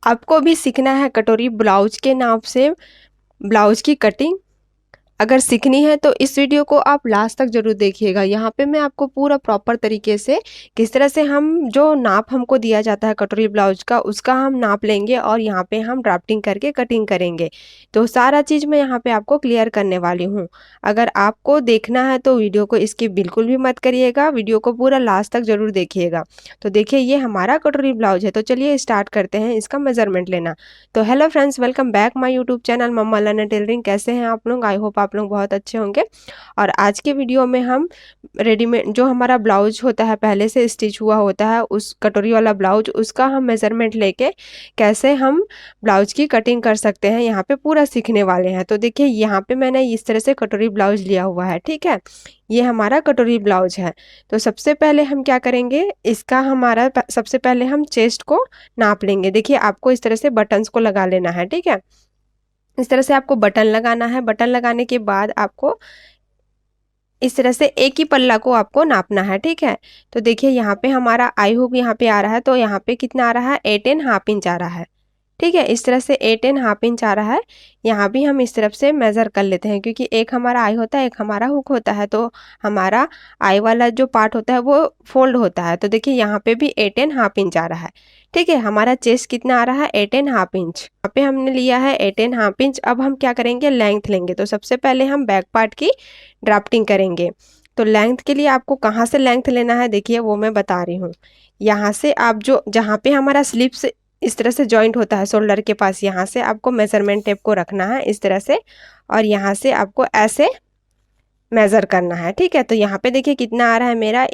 आपको भी सीखना है कटोरी ब्लाउज के नाप से ब्लाउज की कटिंग। अगर सीखनी है तो इस वीडियो को आप लास्ट तक जरूर देखिएगा। यहाँ पे मैं आपको पूरा प्रॉपर तरीके से किस तरह से हम जो नाप हमको दिया जाता है कटोरी ब्लाउज का उसका हम नाप लेंगे और यहाँ पे हम ड्राफ्टिंग करके कटिंग करेंगे। तो सारा चीज़ मैं यहाँ पे आपको क्लियर करने वाली हूँ। अगर आपको देखना है तो वीडियो को स्किप बिल्कुल भी मत करिएगा, वीडियो को पूरा लास्ट तक जरूर देखिएगा। तो देखिए ये हमारा कटोरी ब्लाउज है। तो चलिए स्टार्ट करते हैं इसका मेजरमेंट लेना। तो hello friends, welcome back my YouTube channel mamma learner tailoring. कैसे हैं आप लोग? आई होप आप लोग बहुत अच्छे होंगे। और आज के वीडियो में हम रेडीमेड जो हमारा ब्लाउज होता है पहले से स्टिच हुआ होता है उस कटोरी वाला ब्लाउज, उसका हम मेजरमेंट लेके कैसे हम ब्लाउज की कटिंग कर सकते हैं यहाँ पे पूरा सीखने वाले हैं। तो देखिए यहाँ पे मैंने इस तरह से कटोरी ब्लाउज लिया हुआ है, ठीक है। ये हमारा कटोरी ब्लाउज है। तो सबसे पहले हम क्या करेंगे, इसका हमारा सबसे पहले हम चेस्ट को नाप लेंगे। देखिए आपको इस तरह से बटन्स को लगा लेना है, ठीक है। इस तरह से आपको बटन लगाना है। बटन लगाने के बाद आपको इस तरह से एक ही पल्ला को आपको नापना है, ठीक है। तो देखिए यहाँ पे हमारा आई हुक यहाँ पे आ रहा है, तो यहाँ पे कितना आ रहा है, 8.5 इंच आ रहा है, ठीक है। इस तरह से 8.5 इंच आ रहा है। यहाँ भी हम इस तरफ से मेज़र कर लेते हैं क्योंकि एक हमारा आई होता है एक हमारा हुक होता है, तो हमारा आई वाला जो पार्ट होता है वो फोल्ड होता है। तो देखिए यहाँ पे भी 8.5 इंच आ रहा है, ठीक है। हमारा चेस्ट कितना आ रहा है, 8.5 इंच। यहाँ पे हमने लिया है 8.5 इंच। अब हम क्या करेंगे, लेंथ लेंगे। तो सबसे पहले हम बैक पार्ट की ड्राफ्टिंग करेंगे। तो लेंथ के लिए आपको कहाँ से लेंथ लेना है, देखिए वो मैं बता रही हूँ। यहाँ से आप जो जहाँ पे हमारा स्लिप्स इस तरह से जॉइंट होता है शोल्डर के पास, यहाँ से आपको मेजरमेंट टेप को रखना है इस तरह से, और यहाँ से आपको ऐसे मेज़र करना है, ठीक है। तो यहाँ पे देखिए कितना आ रहा है मेरा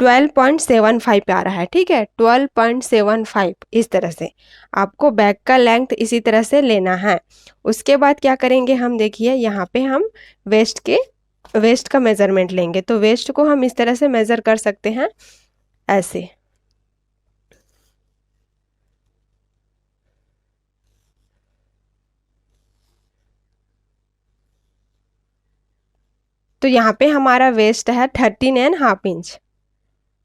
12.75 आ रहा है, ठीक है। 12.75 इस तरह से आपको बैक का लेंथ इसी तरह से लेना है। उसके बाद क्या करेंगे हम, देखिए यहाँ पे हम वेस्ट का मेजरमेंट लेंगे। तो वेस्ट को हम इस तरह से मेज़र कर सकते हैं ऐसे। तो यहाँ पे हमारा वेस्ट है 13.5 इंच,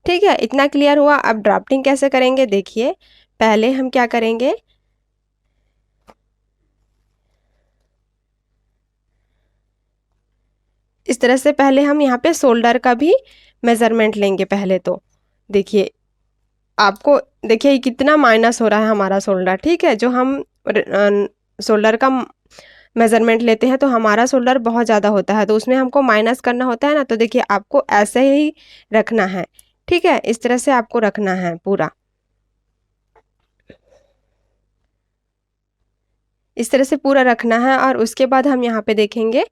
ठीक है। इतना क्लियर हुआ। अब ड्राफ्टिंग कैसे करेंगे, देखिए पहले हम क्या करेंगे, इस तरह से पहले हम यहाँ पे शोल्डर का भी मेजरमेंट लेंगे पहले। तो देखिए आपको देखिए कितना माइनस हो रहा है हमारा शोल्डर, ठीक है। जो हम शोल्डर का मेजरमेंट लेते हैं तो हमारा शोल्डर बहुत ज़्यादा होता है, तो उसमें हमको माइनस करना होता है ना। तो देखिए आपको ऐसे ही रखना है, ठीक है। इस तरह से आपको रखना है पूरा, इस तरह से पूरा रखना है। और उसके बाद हम यहाँ पे देखेंगे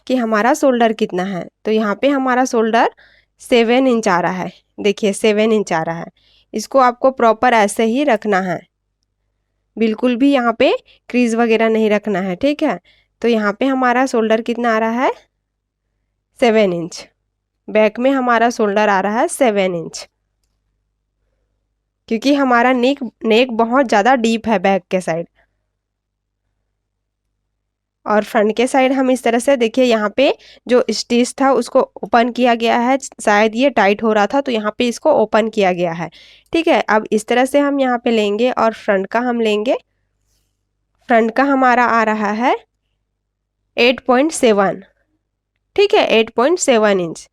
कि हमारा शोल्डर कितना है। तो यहाँ पे हमारा शोल्डर 7 इंच आ रहा है, देखिए 7 इंच आ रहा है। इसको आपको प्रॉपर ऐसे ही रखना है, बिल्कुल भी यहाँ पे क्रीज वगैरह नहीं रखना है, ठीक है। तो यहाँ पे हमारा शोल्डर कितना आ रहा है, 7 इंच। बैक में हमारा शोल्डर आ रहा है 7 इंच, क्योंकि हमारा नेक नेक बहुत ज़्यादा डीप है बैक के साइड। और फ्रंट के साइड हम इस तरह से देखिए यहाँ पे जो स्टिच था उसको ओपन किया गया है, शायद ये टाइट हो रहा था तो यहाँ पे इसको ओपन किया गया है, ठीक है। अब इस तरह से हम यहाँ पे लेंगे और फ्रंट का हम लेंगे। फ्रंट का हमारा आ रहा है 8.7, ठीक है, 8.7 इंच,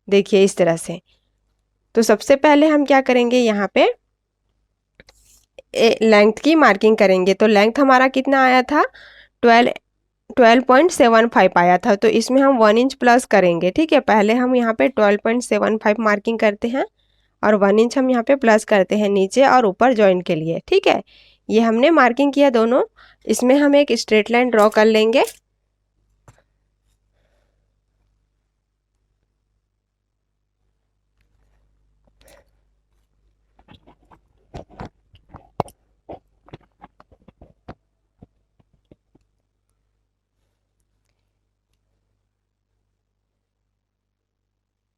देखिए इस तरह से। तो सबसे पहले हम क्या करेंगे, यहाँ पे लेंथ की मार्किंग करेंगे। तो लेंथ हमारा कितना आया था, 12.75 आया था। तो इसमें हम 1 इंच प्लस करेंगे, ठीक है। पहले हम यहाँ पे 12.75 मार्किंग करते हैं और 1 इंच हम यहाँ पे प्लस करते हैं नीचे और ऊपर जॉइंट के लिए, ठीक है। ये हमने मार्किंग किया दोनों। इसमें हम एक स्ट्रेट लाइन ड्रॉ कर लेंगे।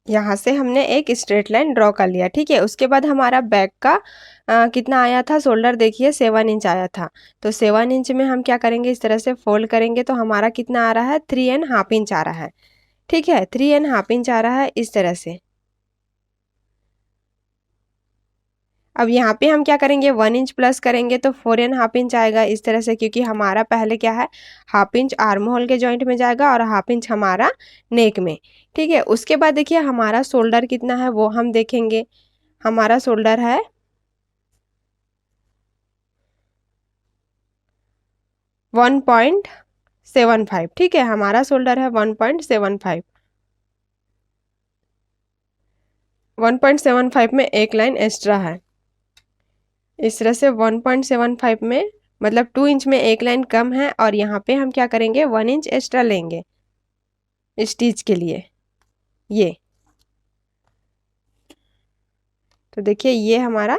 यहाँ से हमने एक स्ट्रेट लाइन ड्रॉ कर लिया, ठीक है। उसके बाद हमारा बैक का कितना आया था शोल्डर, देखिए 7 इंच आया था। तो 7 इंच में हम क्या करेंगे, इस तरह से फोल्ड करेंगे तो हमारा कितना आ रहा है, 3.5 इंच आ रहा है, ठीक है। 3.5 इंच आ रहा है इस तरह से। अब यहाँ पे हम क्या करेंगे, 1 इंच प्लस करेंगे तो 4.5 इंच आएगा इस तरह से, क्योंकि हमारा पहले क्या है, हाफ इंच आर्म होल के जॉइंट में जाएगा और हाफ इंच हमारा नेक में। ठीक है, उसके बाद देखिए हमारा शोल्डर कितना है वो हम देखेंगे। हमारा शोल्डर है 1.75। ठीक है, हमारा शोल्डर है 1.75। 1.75 में एक लाइन एक्स्ट्रा है, इस तरह से 1.75 में मतलब 2 इंच में एक लाइन कम है, और यहाँ पे हम क्या करेंगे, 1 इंच एक्स्ट्रा लेंगे स्टिच के लिए। ये तो देखिए ये हमारा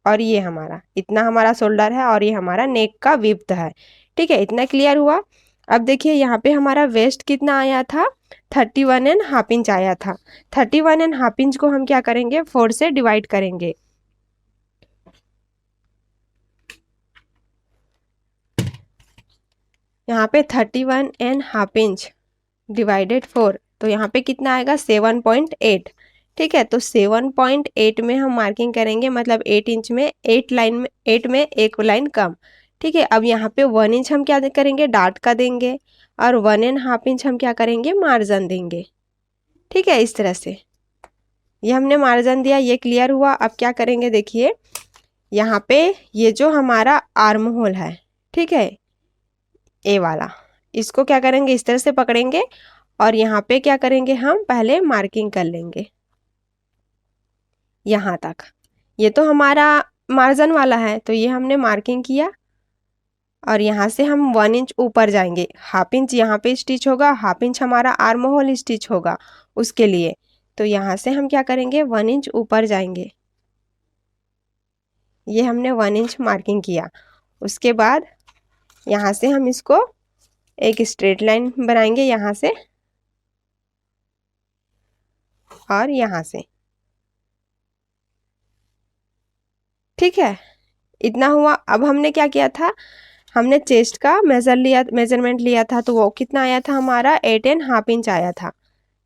और ये हमारा, इतना हमारा शोल्डर है और ये हमारा नेक का विड्थ है। ठीक है, इतना क्लियर हुआ। अब देखिए यहाँ पे हमारा वेस्ट कितना आया था, 31.5 इंच आया था। 31.5 इंच को हम क्या करेंगे, 4 से डिवाइड करेंगे। यहाँ पे 31.5 इंच डिवाइडेड 4, तो यहाँ पे कितना आएगा, 7.8। ठीक है, तो 7.8 में हम मार्किंग करेंगे, मतलब 8 इंच में 8 लाइन में 8 में एक लाइन कम। ठीक है, अब यहाँ पे 1 इंच हम क्या करेंगे, डार्ट का देंगे, और 1.5 इंच हम क्या करेंगे, मार्जिन देंगे। ठीक है, इस तरह से ये हमने मार्जिन दिया, ये क्लियर हुआ। अब क्या करेंगे, देखिए यहाँ पे ये जो हमारा आर्म होल है, ठीक है, ए वाला, इसको क्या करेंगे, इस तरह से पकड़ेंगे और यहाँ पे क्या करेंगे, हम पहले मार्किंग कर लेंगे यहाँ तक। ये तो हमारा मार्जिन वाला है, तो ये हमने मार्किंग किया, और यहाँ से हम 1 इंच ऊपर जाएंगे। हाफ इंच यहाँ पे स्टिच होगा, हाफ इंच हमारा आर्म होल स्टिच होगा उसके लिए। तो यहाँ से हम क्या करेंगे, 1 इंच ऊपर जाएंगे। ये हमने 1 इंच मार्किंग किया। उसके बाद यहाँ से हम इसको एक स्ट्रेट लाइन बनाएंगे, यहाँ से और यहाँ से। ठीक है, इतना हुआ। अब हमने क्या किया था, हमने चेस्ट का मेजरमेंट लिया था, तो वो कितना आया था हमारा, 8.5 इंच आया था।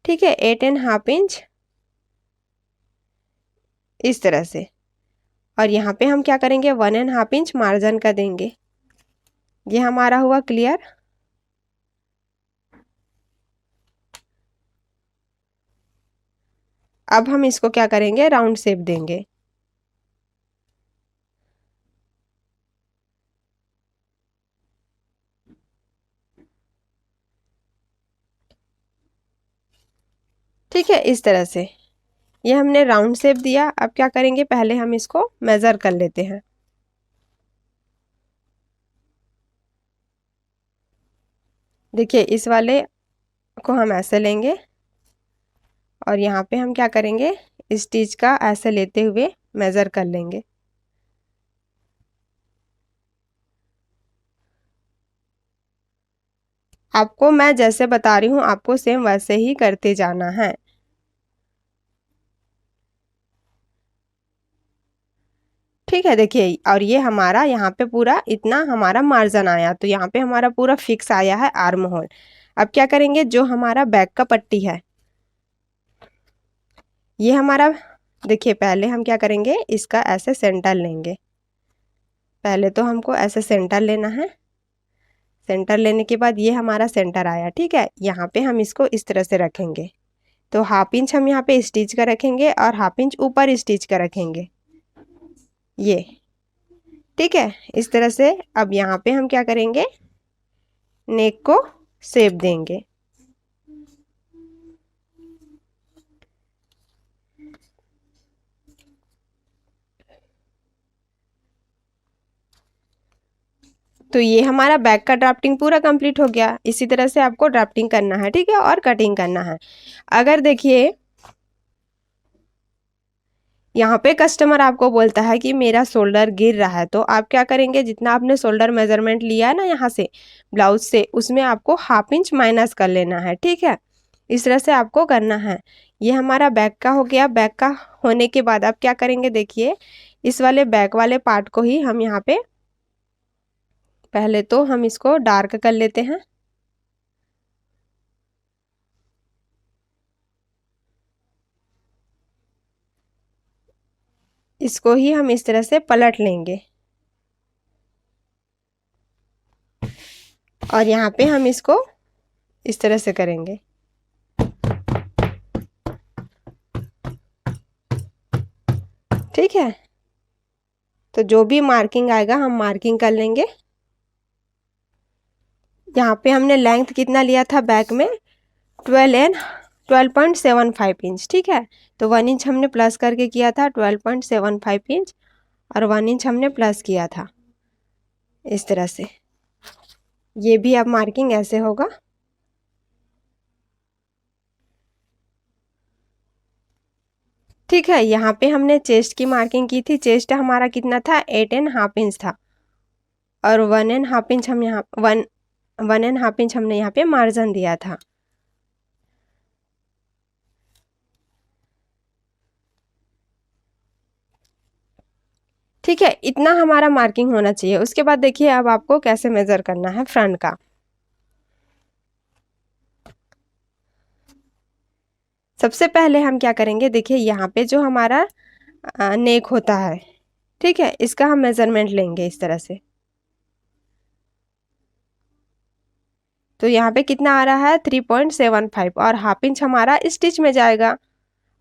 ठीक है, 8.5 इंच इस तरह से, और यहाँ पे हम क्या करेंगे, 1.5 इंच मार्जिन का देंगे। ये हमारा हुआ क्लियर। अब हम इसको क्या करेंगे, राउंड शेप देंगे। ठीक है, इस तरह से ये हमने राउंड शेप दिया। अब क्या करेंगे, पहले हम इसको मेजर कर लेते हैं। देखिए इस वाले को हम ऐसे लेंगे, और यहाँ पे हम क्या करेंगे, स्टिच का ऐसे लेते हुए मेजर कर लेंगे। आपको मैं जैसे बता रही हूँ, आपको सेम वैसे ही करते जाना है। ठीक है, देखिए, और ये हमारा यहाँ पे पूरा इतना हमारा मार्जिन आया, तो यहाँ पे हमारा पूरा फिक्स आया है आर्म होल। अब क्या करेंगे, जो हमारा बैक का पट्टी है, ये हमारा, देखिए पहले हम क्या करेंगे, इसका ऐसे सेंटर लेंगे। पहले तो हमको ऐसे सेंटर लेना है। सेंटर लेने के बाद ये हमारा सेंटर आया। ठीक है, यहाँ पे हम इसको इस तरह से रखेंगे, तो हाफ इंच हम यहाँ पे स्टिच का रखेंगे और हाफ इंच ऊपर स्टिच का रखेंगे, ये। ठीक है, इस तरह से। अब यहाँ पे हम क्या करेंगे, नेक को शेप देंगे। तो ये हमारा बैक का ड्राफ्टिंग पूरा कंप्लीट हो गया। इसी तरह से आपको ड्राफ्टिंग करना है, ठीक है, और कटिंग करना है। अगर देखिए यहाँ पे कस्टमर आपको बोलता है कि मेरा शोल्डर गिर रहा है, तो आप क्या करेंगे, जितना आपने शोल्डर मेजरमेंट लिया है ना यहाँ से ब्लाउज से, उसमें आपको हाफ इंच माइनस कर लेना है। ठीक है, इस तरह से आपको करना है। ये हमारा बैक का हो गया। बैक का होने के बाद आप क्या करेंगे, देखिए इस वाले बैक वाले पार्ट को ही हम यहाँ पे पहले तो हम इसको डार्क कर लेते हैं। इसको ही हम इस तरह से पलट लेंगे और यहाँ पे हम इसको इस तरह से करेंगे। ठीक है, तो जो भी मार्किंग आएगा हम मार्किंग कर लेंगे। यहाँ पे हमने लेंथ कितना लिया था बैक में 12.75 इंच। ठीक है, तो 1 इंच हमने प्लस करके किया था 12.75 इंच और 1 इंच हमने प्लस किया था इस तरह से। ये भी अब मार्किंग ऐसे होगा। ठीक है, यहाँ पे हमने चेस्ट की मार्किंग की थी। चेस्ट हमारा कितना था 8.5 इंच था और 1.5 इंच हम यहाँ 1.5 इंच हमने यहाँ पे मार्जिन दिया था। ठीक है, इतना हमारा मार्किंग होना चाहिए। उसके बाद देखिए अब आपको कैसे मेजर करना है फ्रंट का। सबसे पहले हम क्या करेंगे, देखिए यहाँ पे जो हमारा नेक होता है, ठीक है, इसका हम मेजरमेंट लेंगे इस तरह से। तो यहाँ पे कितना आ रहा है 3.75 और हाफ इंच हमारा स्टिच में जाएगा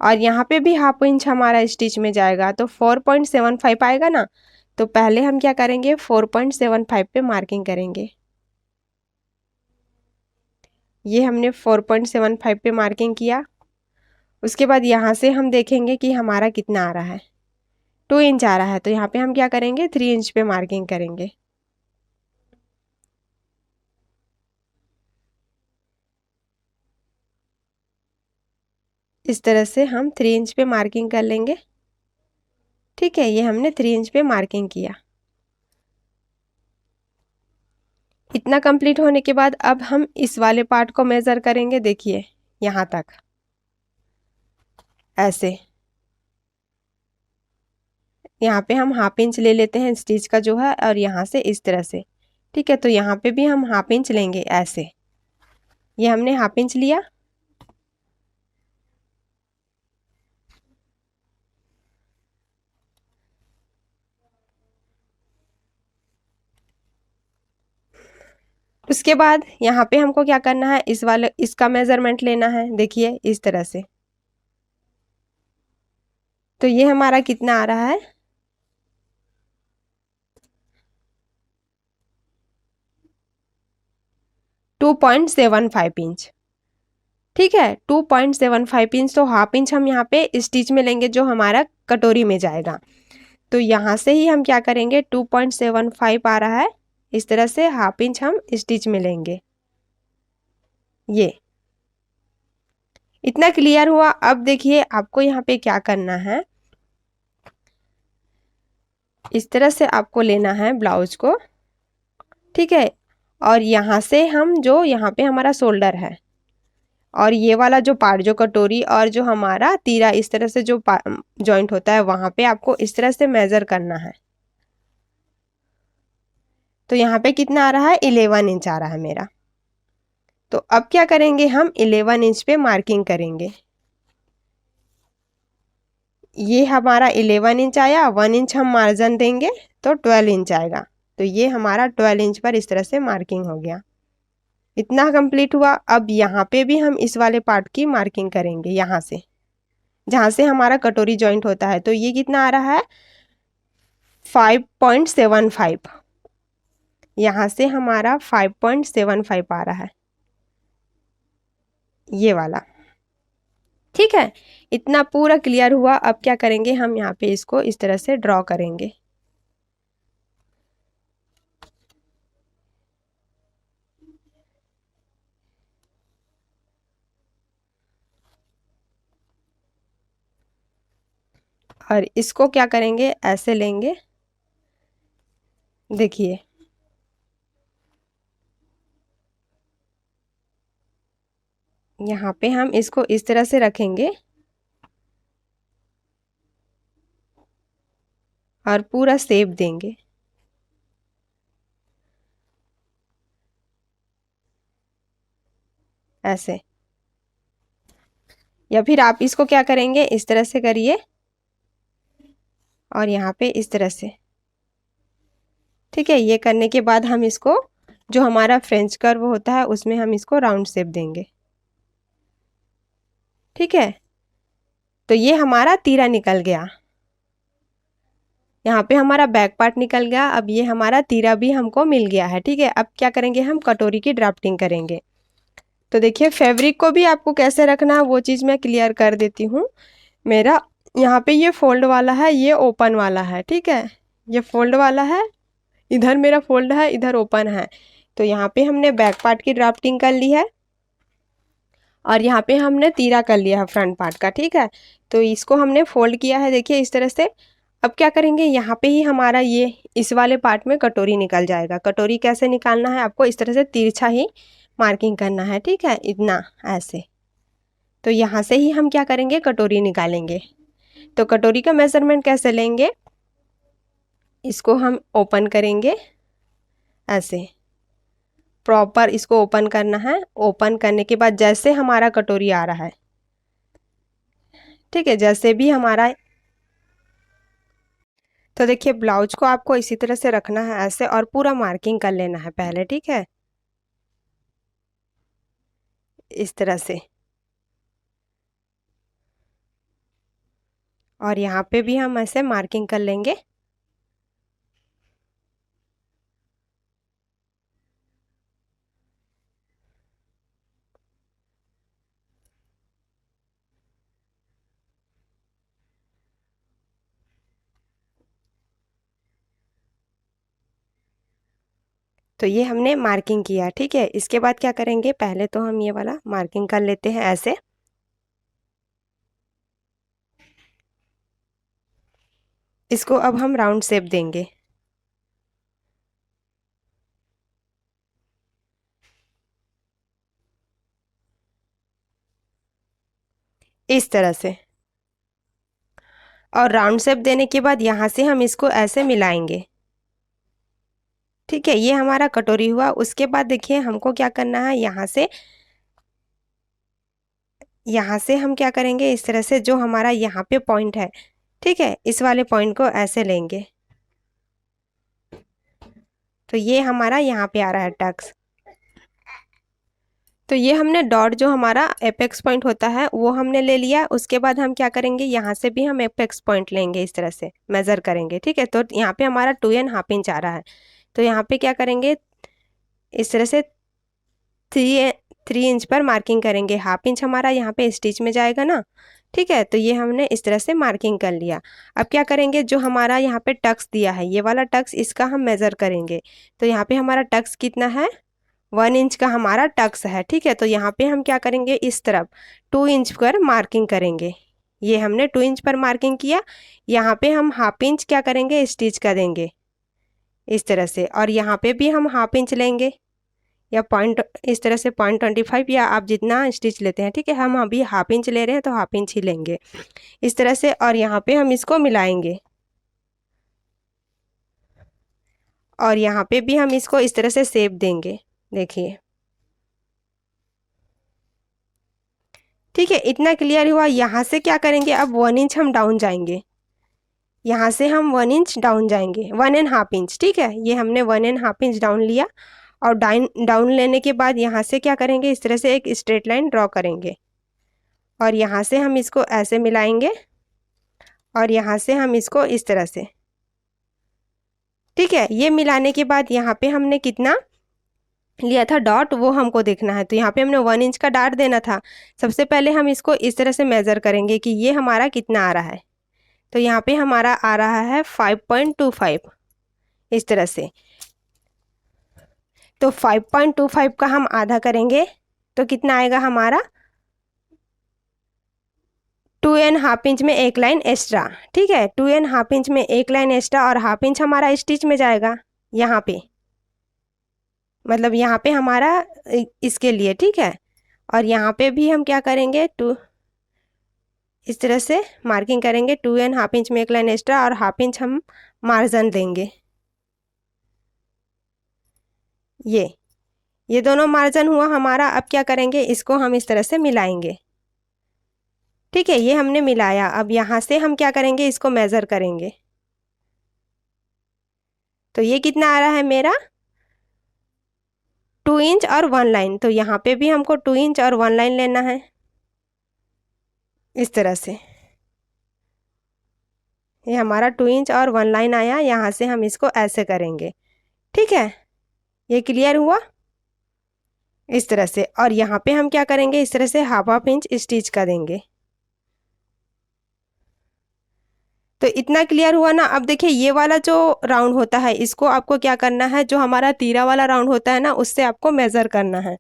और यहाँ पे भी हाफ इंच हमारा स्टिच में जाएगा, तो 4.75 आएगा ना। तो पहले हम क्या करेंगे 4.75 पे मार्किंग करेंगे। ये हमने 4.75 पे मार्किंग किया। उसके बाद यहाँ से हम देखेंगे कि हमारा कितना आ रहा है, 2 इंच आ रहा है। तो यहाँ पे हम क्या करेंगे 3 इंच पे मार्किंग करेंगे। इस तरह से हम 3 इंच पे मार्किंग कर लेंगे। ठीक है, ये हमने 3 इंच पे मार्किंग किया। इतना कंप्लीट होने के बाद अब हम इस वाले पार्ट को मेजर करेंगे। देखिए यहाँ तक ऐसे, यहाँ पे हम हाफ इंच ले लेते हैं स्टिच का जो है और यहाँ से इस तरह से। ठीक है, तो यहाँ पे भी हम हाफ इंच लेंगे ऐसे। ये हमने हाफ इंच लिया। उसके बाद यहाँ पे हमको क्या करना है, इस वाले इसका मेजरमेंट लेना है। देखिए इस तरह से, तो ये हमारा कितना आ रहा है 2.75 इंच। ठीक है, 2.75 इंच, तो हाफ इंच हम यहाँ पे स्टिच में लेंगे जो हमारा कटोरी में जाएगा। तो यहाँ से ही हम क्या करेंगे 2.75 आ रहा है, इस तरह से हाफ इंच हम स्टिच में लेंगे। ये इतना क्लियर हुआ। अब देखिए आपको यहाँ पे क्या करना है, इस तरह से आपको लेना है ब्लाउज को। ठीक है, और यहाँ से हम जो यहाँ पे हमारा शोल्डर है और ये वाला जो पार्ट जो कटोरी और जो हमारा तीरा इस तरह से जो जॉइंट होता है वहां पे आपको इस तरह से मेजर करना है। तो यहाँ पे कितना आ रहा है 11 इंच आ रहा है मेरा। तो अब क्या करेंगे हम 11 इंच पे मार्किंग करेंगे। ये हमारा 11 इंच आया, 1 इंच हम मार्जिन देंगे तो 12 इंच आएगा। तो ये हमारा 12 इंच पर इस तरह से मार्किंग हो गया। इतना कंप्लीट हुआ। अब यहाँ पे भी हम इस वाले पार्ट की मार्किंग करेंगे, यहाँ से जहाँ से हमारा कटोरी जॉइंट होता है। तो ये कितना आ रहा है 5.75। यहाँ से हमारा 5.75 आ रहा है ये वाला। ठीक है, इतना पूरा क्लियर हुआ। अब क्या करेंगे हम यहाँ पे इसको इस तरह से ड्रॉ करेंगे। और इसको क्या करेंगे ऐसे लेंगे। देखिए यहाँ पे हम इसको इस तरह से रखेंगे और पूरा शेप देंगे ऐसे। या फिर आप इसको क्या करेंगे इस तरह से करिए और यहाँ पे इस तरह से। ठीक है, ये करने के बाद हम इसको जो हमारा फ्रेंच कर्व होता है उसमें हम इसको राउंड शेप देंगे। ठीक है, तो ये हमारा तीरा निकल गया। यहाँ पे हमारा बैक पार्ट निकल गया। अब ये हमारा तीरा भी हमको मिल गया है। ठीक है, अब क्या करेंगे, हम कटोरी की ड्राफ्टिंग करेंगे। तो देखिए फैब्रिक को भी आपको कैसे रखना है वो चीज़ मैं क्लियर कर देती हूँ। मेरा यहाँ पे ये फोल्ड वाला है, ये ओपन वाला है। ठीक है, ये फोल्ड वाला है, इधर मेरा फोल्ड है, इधर ओपन है। तो यहाँ पे हमने बैक पार्ट की ड्राफ्टिंग कर ली है और यहाँ पे हमने तीरा कर लिया है फ्रंट पार्ट का। ठीक है, तो इसको हमने फोल्ड किया है, देखिए इस तरह से। अब क्या करेंगे, यहाँ पे ही हमारा ये इस वाले पार्ट में कटोरी निकल जाएगा। कटोरी कैसे निकालना है, आपको इस तरह से तिरछा ही मार्किंग करना है। ठीक है, इतना ऐसे। तो यहाँ से ही हम क्या करेंगे, कटोरी निकालेंगे। तो कटोरी का मेजरमेंट कैसे लेंगे, इसको हम ओपन करेंगे ऐसे, प्रॉपर इसको ओपन करना है। ओपन करने के बाद जैसे हमारा कटोरी आ रहा है, ठीक है, जैसे भी हमारा। तो देखिए ब्लाउज को आपको इसी तरह से रखना है ऐसे और पूरा मार्किंग कर लेना है पहले। ठीक है, इस तरह से। और यहाँ पे भी हम ऐसे मार्किंग कर लेंगे। तो ये हमने मार्किंग किया। ठीक है, इसके बाद क्या करेंगे, पहले तो हम ये वाला मार्किंग कर लेते हैं ऐसे। इसको अब हम राउंड शेप देंगे इस तरह से। और राउंड शेप देने के बाद यहाँ से हम इसको ऐसे मिलाएंगे। ठीक है, ये हमारा कटोरी हुआ। उसके बाद देखिए हमको क्या करना है, यहाँ से हम क्या करेंगे, इस तरह से जो हमारा यहाँ पे पॉइंट है, ठीक है, इस वाले पॉइंट को ऐसे लेंगे। तो ये हमारा यहाँ पे आ रहा है टक्स। तो ये हमने डॉट जो हमारा एपेक्स पॉइंट होता है वो हमने ले लिया। उसके बाद हम क्या करेंगे, यहाँ से भी हम एपेक्स पॉइंट लेंगे, इस तरह से मेज़र करेंगे। ठीक है, तो यहाँ पे हमारा 2.5 इंच आ रहा है। तो यहाँ पे क्या करेंगे, इस तरह से 3 इंच पर मार्किंग करेंगे। 1/2 इंच हमारा यहाँ पे स्टिच में जाएगा ना। ठीक है, तो ये हमने इस तरह से मार्किंग कर लिया। अब क्या करेंगे, जो हमारा यहाँ पे टक्स दिया है, ये वाला टक्स, इसका हम मेज़र करेंगे। तो यहाँ पे हमारा टक्स कितना है, 1 इंच का हमारा टक्स है। ठीक है, तो यहाँ पे हम क्या करेंगे, इस तरफ 2 इंच पर मार्किंग करेंगे। ये हमने 2 इंच पर मार्किंग किया। यहाँ पे हम 1/2 इंच क्या करेंगे, स्टिच कर देंगे इस तरह से। और यहाँ पे भी हम 1/2 इंच लेंगे या पॉइंट, इस तरह से 0.25 या आप जितना स्टिच लेते हैं। ठीक है, हम अभी 1/2 इंच ले रहे हैं तो 1/2 इंच ही लेंगे इस तरह से। और यहाँ पे हम इसको मिलाएंगे और यहाँ पे भी हम इसको इस तरह से शेप देंगे। देखिए, ठीक है, इतना क्लियर हुआ। यहाँ से क्या करेंगे, अब 1 इंच हम डाउन जाएंगे। यहाँ से हम 1 इंच डाउन जाएंगे, 1.5 इंच। ठीक है, ये हमने 1.5 इंच डाउन लिया। और डाउन लेने के बाद यहाँ से क्या करेंगे, इस तरह से एक स्ट्रेट लाइन ड्रॉ करेंगे और यहाँ से हम इसको ऐसे मिलाएंगे और यहाँ से हम इसको इस तरह से। ठीक है, ये मिलाने के बाद यहाँ पे हमने कितना लिया था डॉट, वो हमको देखना है। तो यहाँ पे हमने 1 इंच का डॉट देना था। सबसे पहले हम इसको इस तरह से मेज़र करेंगे कि ये हमारा कितना आ रहा है। तो यहाँ पे हमारा आ रहा है 5.25 इस तरह से। तो 5.25 का हम आधा करेंगे तो कितना आएगा हमारा, 2.5 इंच में एक लाइन एक्स्ट्रा। ठीक है, 2.5 इंच में एक लाइन एक्स्ट्रा और 1/2 इंच हमारा स्टिच में जाएगा यहाँ पे, मतलब यहाँ पे हमारा इसके लिए। ठीक है, और यहाँ पे भी हम क्या करेंगे, इस तरह से मार्किंग करेंगे। 2.5 इंच में एक लाइन एक्स्ट्रा और 1/2 इंच हम मार्जिन देंगे। ये दोनों मार्जिन हुआ हमारा। अब क्या करेंगे, इसको हम इस तरह से मिलाएंगे। ठीक है, ये हमने मिलाया। अब यहाँ से हम क्या करेंगे, इसको मेज़र करेंगे। तो ये कितना आ रहा है मेरा 2 इंच और 1 लाइन। तो यहाँ पे भी हमको 2 इंच और 1 लाइन लेना है इस तरह से। ये हमारा 2 इंच और 1 लाइन आया, यहाँ से हम इसको ऐसे करेंगे। ठीक है, ये क्लियर हुआ इस तरह से। और यहाँ पे हम क्या करेंगे, इस तरह से हाफ इंच स्टिच कर देंगे। तो इतना क्लियर हुआ ना। अब देखिए ये वाला जो राउंड होता है इसको आपको क्या करना है, जो हमारा तीरा वाला राउंड होता है ना उससे आपको मेजर करना है।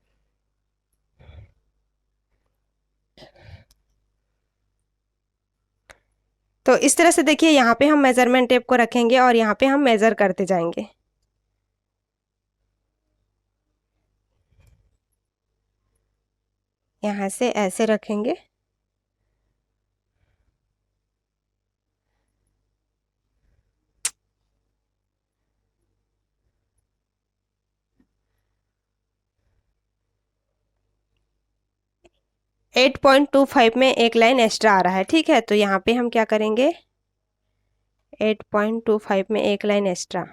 तो इस तरह से देखिए यहाँ पे हम मेजरमेंट टेप को रखेंगे और यहाँ पे हम मेजर करते जाएंगे। यहाँ से ऐसे रखेंगे। एट 8.25 में एक लाइन एक्स्ट्रा आ रहा है। ठीक है, तो यहाँ पे हम क्या करेंगे, 8.25 में एक लाइन एक्स्ट्रा।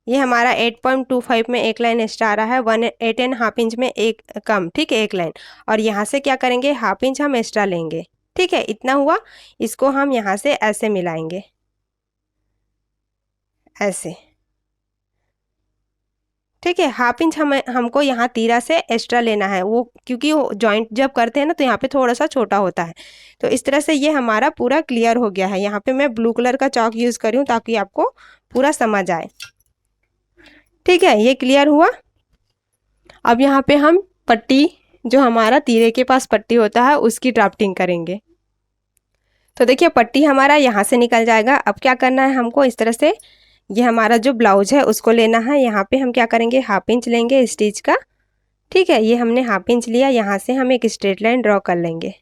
ये हमारा 8.25 में एक लाइन एक्स्ट्रा आ रहा है, 8.5 इंच में एक कम। ठीक है, एक लाइन। और यहाँ से क्या करेंगे, हाफ इंच हम एक्स्ट्रा लेंगे। ठीक है, इतना हुआ। इसको हम यहाँ से ऐसे मिलाएंगे, ऐसे। ठीक है, हाफ इंच हमको यहाँ तीरा से एक्स्ट्रा लेना है, वो क्योंकि वो जॉइंट जब करते हैं ना तो यहाँ पे थोड़ा सा छोटा होता है। तो इस तरह से ये हमारा पूरा क्लियर हो गया है। यहाँ पे मैं ब्लू कलर का चॉक यूज़ करी हूँ ताकि आपको पूरा समझ आए। ठीक है, ये क्लियर हुआ। अब यहाँ पे हम पट्टी, जो हमारा तीरे के पास पट्टी होता है उसकी ड्राफ्टिंग करेंगे। तो देखिए पट्टी हमारा यहाँ से निकल जाएगा। अब क्या करना है हमको, इस तरह से ये हमारा जो ब्लाउज है उसको लेना है। यहाँ पे हम क्या करेंगे, हाफ इंच लेंगे स्टिच का। ठीक है, ये हमने हाफ इंच लिया। यहाँ से हम एक स्ट्रेट लाइन ड्रॉ कर लेंगे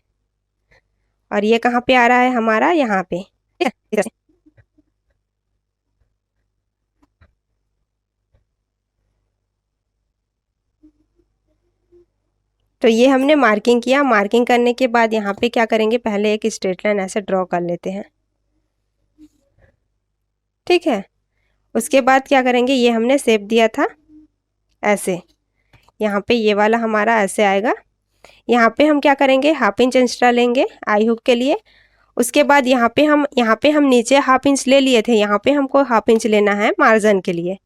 और ये कहाँ पे आ रहा है हमारा, यहाँ पे। ठीक है, तो ये हमने मार्किंग किया। मार्किंग करने के बाद यहाँ पे क्या करेंगे, पहले एक स्ट्रेट लाइन ऐसे ड्रॉ कर लेते हैं। ठीक है, उसके बाद क्या करेंगे, ये हमने शेप दिया था ऐसे, यहाँ पे ये वाला हमारा ऐसे आएगा। यहाँ पे हम क्या करेंगे, हाफ इंच एक्स्ट्रा लेंगे आई हुक के लिए। उसके बाद यहाँ पे हम नीचे हाफ इंच ले लिए थे, यहाँ पे हमको हाफ इंच लेना है मार्जिन के लिए।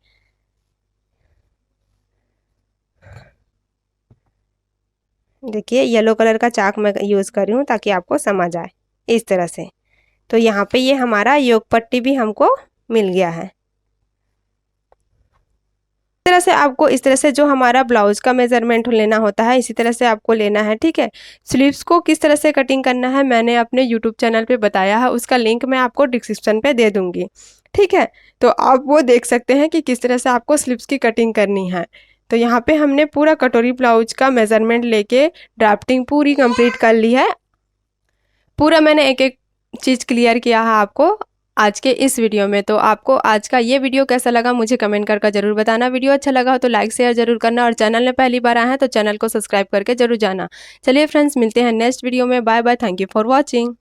देखिए येलो कलर का चाक मैं यूज़ कर रही हूँ ताकि आपको समझ आए इस तरह से। तो यहाँ पे ये हमारा योग पट्टी भी हमको मिल गया है। इस तरह से आपको, इस तरह से जो हमारा ब्लाउज का मेजरमेंट लेना होता है इसी तरह से आपको लेना है। ठीक है, स्लीव्स को किस तरह से कटिंग करना है मैंने अपने यूट्यूब चैनल पे बताया है, उसका लिंक मैं आपको डिस्क्रिप्शन पे दे दूँगी। ठीक है, तो आप वो देख सकते हैं कि किस तरह से आपको स्लीव्स की कटिंग करनी है। तो यहाँ पे हमने पूरा कटोरी ब्लाउज का मेजरमेंट लेके ड्राफ्टिंग पूरी कंप्लीट कर ली है। पूरा मैंने एक एक चीज़ क्लियर किया है आपको आज के इस वीडियो में। तो आपको आज का ये वीडियो कैसा लगा मुझे कमेंट करके ज़रूर बताना। वीडियो अच्छा लगा हो तो लाइक शेयर ज़रूर करना और चैनल में पहली बार आए हैं तो चैनल को सब्सक्राइब करके ज़रूर जाना। चलिए फ्रेंड्स, मिलते हैं नेक्स्ट वीडियो में। Bye bye, thank you for watching.